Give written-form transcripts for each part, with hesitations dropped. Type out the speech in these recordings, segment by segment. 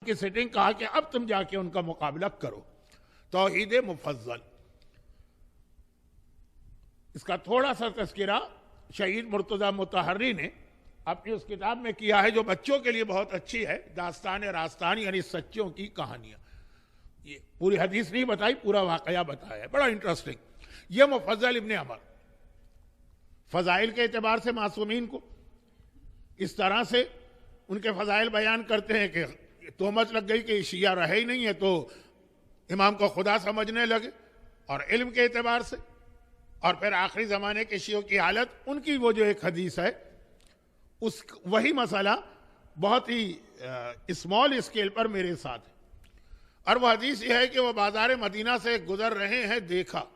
की सेटिंग, कहा कि अब तुम जाके उनका मुकाबला करो। तौहीद मुफज्जल, इसका थोड़ा सा तज़किरा शहीद मुर्तज़ा मुतहर्री ने अपनी उस किताब में किया है जो बच्चों के लिए बहुत अच्छी है, दास्तान रास्तान, यानी सच्चों की कहानियां। ये पूरी हदीस नहीं बताई, पूरा वाकया बताया है, बड़ा इंटरेस्टिंग। ये मुफज्जल इब्ने अमर फजाइल के एतबार से मासूमीन को इस तरह से उनके फजाइल बयान करते हैं कि तोहमत लग गई कि शिया रहे ही नहीं है, तो इमाम को खुदा समझने लगे। और इल्म के एतबार से, और फिर आखिरी ज़माने के शियों की हालत, उनकी वो जो एक हदीस है उस वही मसला बहुत ही स्मॉल स्केल पर मेरे साथ है। और वह हदीस ये है कि वह बाजार मदीना से गुजर रहे हैं, देखा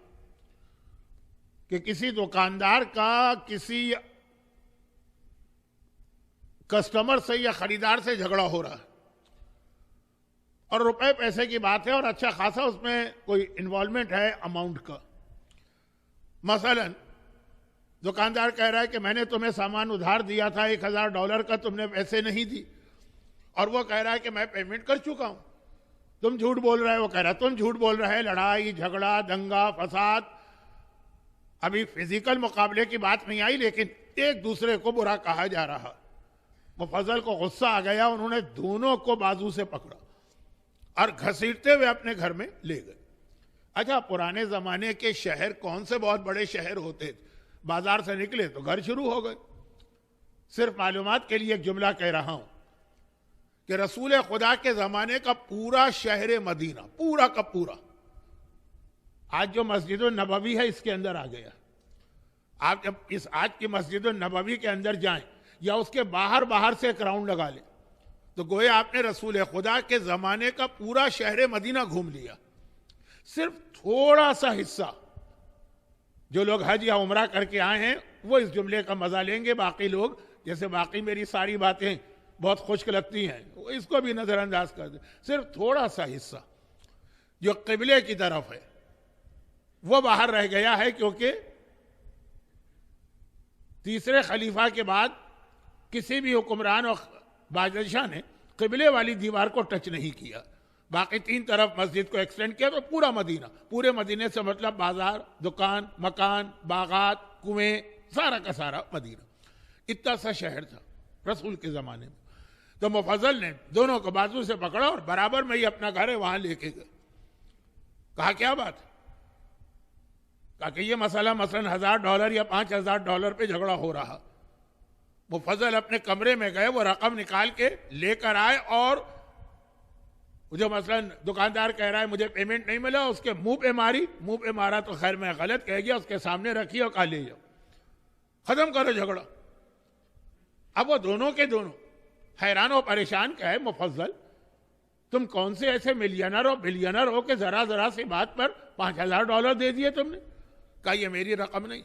कि किसी दुकानदार का किसी कस्टमर से या खरीदार से झगड़ा हो रहा है, और रुपए पैसे की बात है, और अच्छा खासा उसमें कोई इन्वॉल्वमेंट है अमाउंट का। मसलन दुकानदार कह रहा है कि मैंने तुम्हें सामान उधार दिया था $1000 का, तुमने पैसे नहीं दी, और वो कह रहा है कि मैं पेमेंट कर चुका हूं, तुम झूठ बोल रहे हो। वो कह रहा है तुम झूठ बोल रहे हैं। लड़ाई झगड़ा दंगा फसाद, अभी फिजिकल मुकाबले की बात नहीं आई, लेकिन एक दूसरे को बुरा कहा जा रहा। मुफज्जल को गुस्सा आ गया, उन्होंने दोनों को बाजू से पकड़ा और घसीटते हुए अपने घर में ले गए। अच्छा, पुराने जमाने के शहर कौन से बहुत बड़े शहर होते थे, बाजार से निकले तो घर शुरू हो गए। सिर्फ मालूमात के लिए एक जुमला कह रहा हूं कि रसूल खुदा के जमाने का पूरा शहर मदीना, पूरा का पूरा, आज जो मस्जिद नबवी है इसके अंदर आ गया। आप जब इस आज की मस्जिद नबवी के अंदर जाएं या उसके बाहर बाहर से एक राउंड लगा लें, तो गोया आपने रसूल खुदा के जमाने का पूरा शहर मदीना घूम लिया। सिर्फ थोड़ा सा हिस्सा जो लोग हज या उमरा करके आए हैं वो इस जुमले का मजा लेंगे, बाकी लोग, जैसे बाकी मेरी सारी बातें बहुत खुश्क लगती हैं, वो इसको भी नजरअंदाज कर दे। सिर्फ थोड़ा सा हिस्सा जो किबले की तरफ है वो बाहर रह गया है, क्योंकि तीसरे खलीफा के बाद किसी भी हुक्मरान और बादशाह ने किबले वाली दीवार को टच नहीं किया। बाकी तीन तरफ मस्जिद को एक्सटेंड किया, तो पूरा मदीना, पूरे मदीने से मतलब बाजार, दुकान, मकान, बागात, कुएं, सारा का सारा मदीना। इतना सा शहर था रसूल के जमाने में। तो मुफज्जल ने दोनों को बाजू से पकड़ा और बराबर में ही अपना घर है वहां लेके गए। कहा क्या बात है? कहा कि ये मसला मसलन $1000 या $5000 पे झगड़ा हो रहा। मुफज्जल अपने कमरे में गए, वो रकम निकाल के लेकर आए, और जो मसलन दुकानदार कह रहा है मुझे पेमेंट नहीं मिला, उसके मुंह पे मारी। मुंह पे मारा तो खैर मैं गलत कह गया, उसके सामने रखी और कहा ले जाओ, खत्म करो झगड़ा। अब वो दोनों के दोनों हैरान और परेशान कहे, मुफज्जल तुम कौन से ऐसे मिलियनर और बिलियनर हो कि जरा जरा सी बात पर $5000 दे दिए तुमने? कहा ये मेरी रकम नहीं,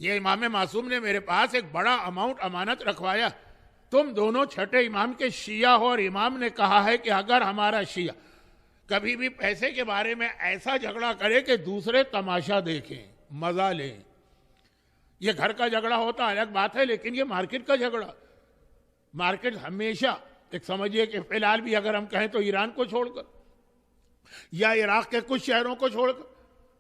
ये इमाम मासूम ने मेरे पास एक बड़ा अमाउंट अमानत रखवाया। तुम दोनों छठे इमाम के शिया हो, और इमाम ने कहा है कि अगर हमारा शिया कभी भी पैसे के बारे में ऐसा झगड़ा करे कि दूसरे तमाशा देखें, मजा लें। ये घर का झगड़ा होता अलग बात है, लेकिन ये मार्केट का झगड़ा, मार्केट हमेशा एक समझिए कि फिलहाल भी अगर हम कहें तो ईरान को छोड़कर या इराक के कुछ शहरों को छोड़कर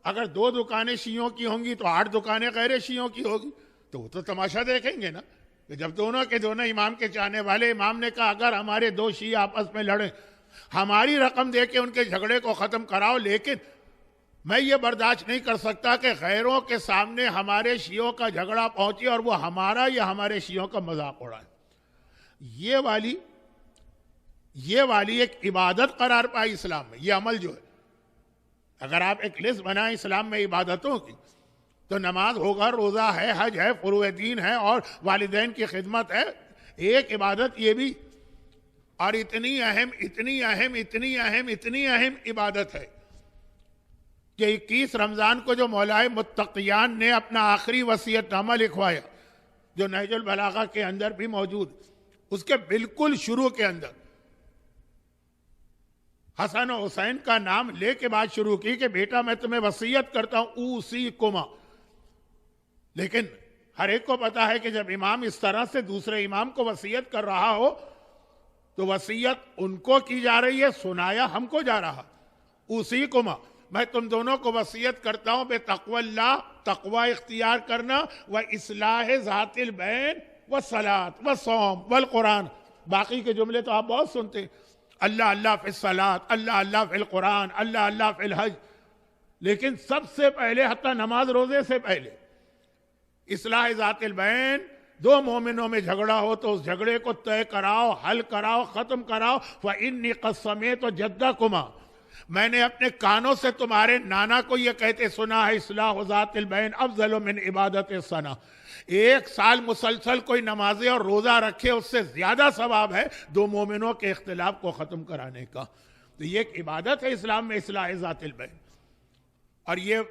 अगर 2 दुकानें शियों की होंगी तो 8 दुकानें गैर शियों की होगी, तो वो तो तमाशा देखेंगे ना। कि जब दोनों के दोनों इमाम के चाहने वाले, इमाम ने कहा अगर हमारे 2 शिया आपस में लड़े, हमारी रकम दे के उनके झगड़े को खत्म कराओ, लेकिन मैं ये बर्दाश्त नहीं कर सकता कि गैरों के सामने हमारे शियों का झगड़ा पहुंचे और वो हमारा या हमारे शियों का मजाक उड़ाए। ये वाली एक इबादत करार पाई इस्लाम में। ये अमल जो है, अगर आप एक लिस्ट बनाए इस्लाम में इबादतों की, तो नमाज होगा, रोजा है, हज है, फुरूए दीन है, और वालिदैन की खिदमत है। एक इबादत ये भी, और इतनी अहम इतनी अहम इतनी अहम इतनी अहम इबादत है कि 21 रमजान को जो मौलाए मुत्तकियान ने अपना आखिरी वसीयतनामा लिखवाया, जो नहजुल बलागा के अंदर भी मौजूद, उसके बिल्कुल शुरू के अंदर हसन और हुसैन का नाम लेके बात शुरू की कि बेटा मैं तुम्हें वसीयत करता हूं उसी कुमा। लेकिन हर एक को पता है कि जब इमाम इस तरह से दूसरे इमाम को वसीयत कर रहा हो तो वसीयत उनको की जा रही है, सुनाया हमको जा रहा। उसी को मैं तुम दोनों को वसीयत करता हूं बेतक़वल्लाह, तक़वा इख्तियार करना, व इस्लाह ज़ातिल बैन, व सलात व सौम वल कुरान। बाकी के जुमले तो आप बहुत सुनते, अल्लाह अल्लाह फिल सलात, अल्लाह अल्लाह फिल कुरान, अल्लाह अल्लाह फिल हज। लेकिन सबसे पहले हत्ता नमाज रोजे से पहले इस्लाह ज़ातिल बैन, दो मोमिनों में झगड़ा हो तो उस झगड़े को तय कराओ, हल कराओ, खत्म कराओ। व इन्नी क़स्समे तो जद्दाकुमा, मैंने अपने कानों से तुम्हारे नाना को यह कहते सुना है, इस्लाह ज़ातिल बैन अफ़ज़ल मिन इबादत सना। एक साल मुसलसल कोई नमाजें और रोजा रखे उससे ज्यादा सवाब है दो मोमिनों के इख्तिलाफ को खत्म कराने का। तो ये एक इबादत है इस्लाम में, इस्लाह ज़ातिल बैन। और ये